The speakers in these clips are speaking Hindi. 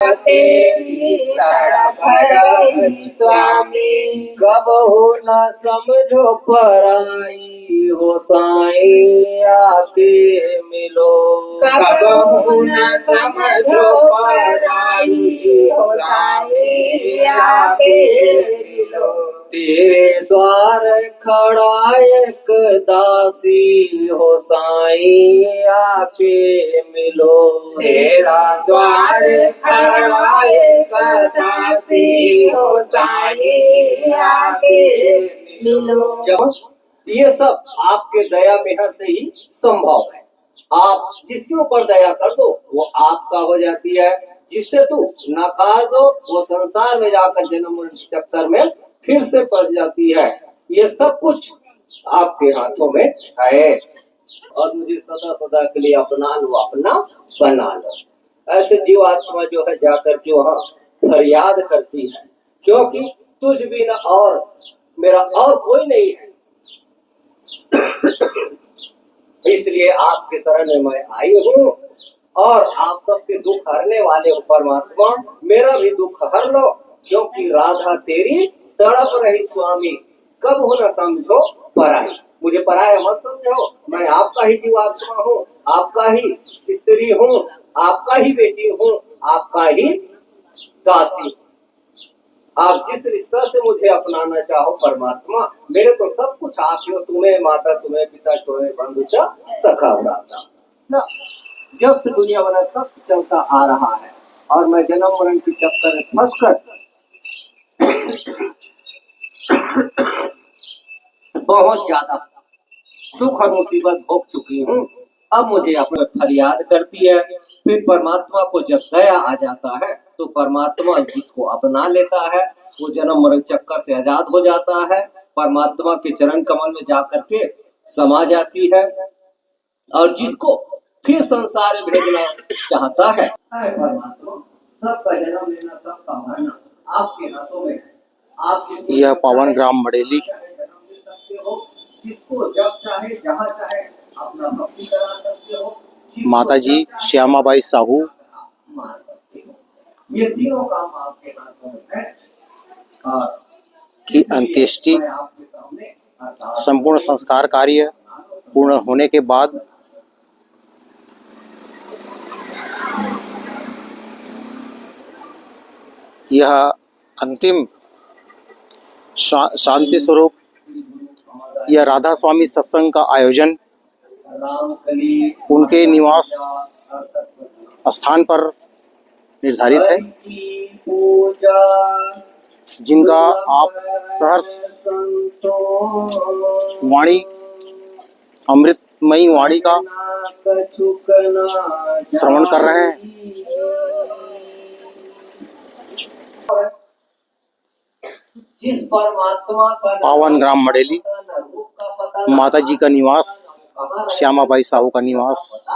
तेरी तड़प रही स्वामी। कब हो न समझो पराई हो साईं आके मिलो। कब हो न समझो पराई हो साईं आके मिलो। तेरे द्वार खड़ा एक दासी हो साईं आके मिलो। तेरा द्वार खड़ा एक दासी हो साईं आके मिलो। जब ये सब आपके दया मेहर से ही संभव है। आप जिसके ऊपर दया कर दो वो आपका हो जाती है, जिससे तू नकार दो वो संसार में जाकर जन्म मरण के चक्कर में फिर से फंस जाती है। ये सब कुछ आपके हाथों में है और मुझे सदा सदा के लिए अपना लो, अपना बना लो। ऐसे जीवात्मा जो है जाकर के वहाँ फरियाद करती है, क्योंकि तुझ बिना और मेरा और कोई नहीं है। इसलिए आपके शरण में मैं आई हूँ और आप सबके दुख हरने वाले हो परमात्मा, मेरा भी दुख हर लो, क्योंकि राधा तेरी तड़प रही स्वामी। कब हो न समझो पराई, मुझे पराया मत समझो। मैं आपका ही जीवात्मा हूँ, आपका ही स्त्री हूँ, आपका ही बेटी हूँ, आपका ही दासी। आप जिस रिश्ता से मुझे अपनाना चाहो परमात्मा, मेरे तो सब कुछ आप ही हो। तुम्हें माता, तुम्हें पिता, तुम्हें बंधु सखा उड़ाता ना। जब से दुनिया बना तब से चलता आ रहा है और मैं जन्म मरण के चक्कर में फंस कर बहुत ज्यादा दुख और मुसीबत भोग चुकी हूँ। अब मुझे अपना फरियाद करती है। फिर परमात्मा को जब दया आ जाता है तो परमात्मा जिसको अपना लेता है वो जन्म मरण चक्कर से आजाद हो जाता है, परमात्मा के चरण कमल में जाकर के समा जाती है। और जिसको फिर संसार में भेजना चाहता है परमात्मा, सबका जन्म लेना, सबका मरना आपके हाथों में है। आप यह पावन ग्राम मडेली जिसको जब चाहे जहाँ चाहे अपना भक्ति करा सकते हो। माताजी श्यामाबाई साहू ये तीनों काम आपके हाथों में है। की अंत्येष्टि संपूर्ण संस्कार कार्य पूर्ण होने के बाद यह अंतिम शांति स्वरूप यह राधा स्वामी सत्संग का आयोजन उनके निवास स्थान पर निर्धारित है, जिनका आप सहर्ष वाणी, अमृतमयी वाणी का श्रवण कर रहे हैं। पावन ग्राम मडेली माताजी का निवास, श्यामाबाई साहू का निवास,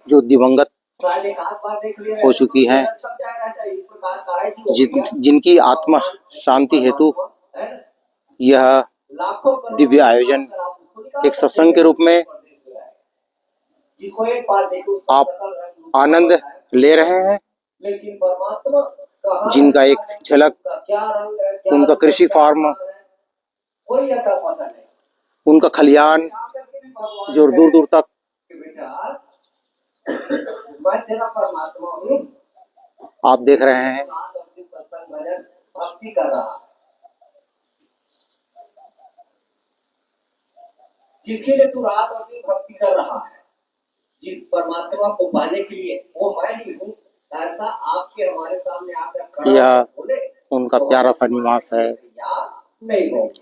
जो दिवंगत हो चुकी हैं, जिनकी आत्मा शांति हेतु यह दिव्य आयोजन एक सत्संग के रूप में आप आनंद ले रहे हैं, जिनका एक झलक उनका कृषि फार्म, उनका खलियान जो दूर दूर तक आप देख रहे हैं। जिसके लिए तू रात और दिन भक्ति कर रहा है, जिस परमात्मा को पाने के लिए वो मैं ही हूँ, ऐसा आपके हमारे सामने आकर यह उनका प्यारा सा निवास है,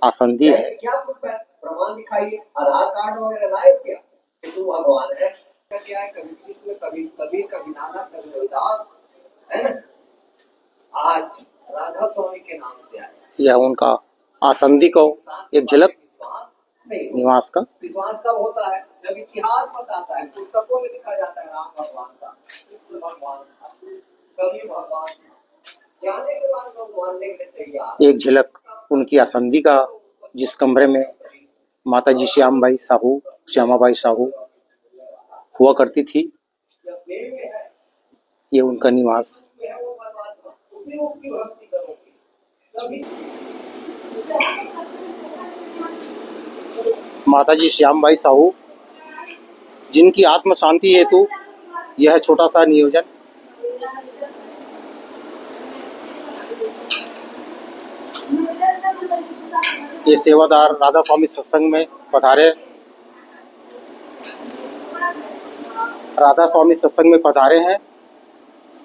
आसंदी है। क्या प्रमाण दिखाइए, आधार कार्ड वगैरह लाए क्या कि तू भगवान है? क्या है, कभी कृष्ण, कभी कबीर, कभी नानक, कभी रविदास, है ना? आज राधा स्वामी के नाम से आए। यह उनका आसंदी को एक झलक निवास का विश्वास कब होता है? जब इतिहास बताता है, पुस्तकों में लिखा जाता है राम भगवान का, कृष्ण भगवान का, कबीर भगवान का, जाने के बाद लोग मानने के लिए तैयार। एक झलक उनकी आसंदी का, जिस कमरे में माताजी श्यामाबाई साहू हुआ करती थी, ये उनका निवास। माताजी श्यामबाई साहू, जिनकी आत्म शांति हेतु यह छोटा सा नियोजन। ये सेवादार राधा स्वामी सत्संग में पधारे, राधा स्वामी सत्संग में पधारे हैं।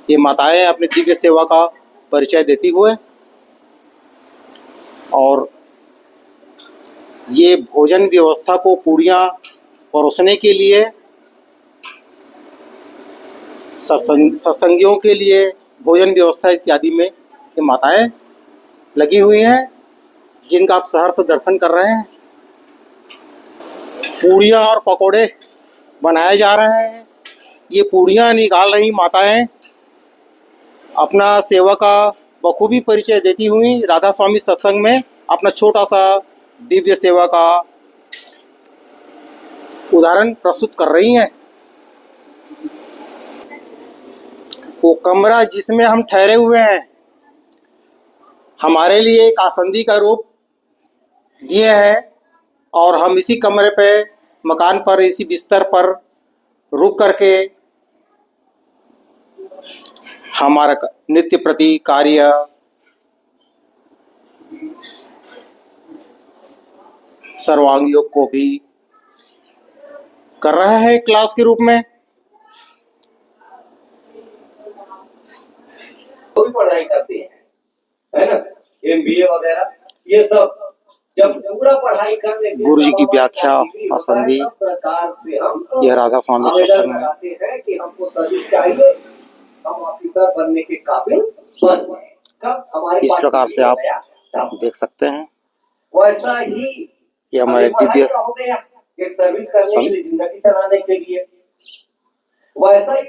ये माताएं अपनी दिव्य सेवा का परिचय देती हुए, और ये भोजन व्यवस्था को पूरियां परोसने के लिए, सत्संगियों के लिए भोजन व्यवस्था इत्यादि में ये माताएं लगी हुई हैं, जिनका आप शहर से दर्शन कर रहे हैं। पूड़ियाँ और पकोड़े बनाए जा रहे हैं। ये पूड़ियाँ निकाल रही माताएं अपना सेवा का बखूबी परिचय देती हुई राधा स्वामी सत्संग में अपना छोटा सा दिव्य सेवा का उदाहरण प्रस्तुत कर रही हैं। वो कमरा जिसमें हम ठहरे हुए हैं, हमारे लिए एक आसंदी का रूप दिए हैं, और हम इसी कमरे पे, मकान पर, इसी बिस्तर पर रुक करके हमारा नित्य प्रति कार्य सर्वांग योग को भी कर रहे हैं क्लास के रूप में। वो भी पढ़ाई करते हैं, है ना, MBA वगैरह, ये सब जब पूरा पढ़ाई करने के गुरु जी की व्याख्या आसंदी, सरकार से हम यह राधा स्वामी सत्संग में हैं कि हमको सर्विस चाहिए, हम ऑफिसर बनने के काबिल बन गए। कब हमारे इस प्रकार से आप देख सकते हैं। वैसा ही ये हमारे दिव्य हो गया, एक सर्विस करने के लिए, जिंदगी चलाने के लिए, वैसा ही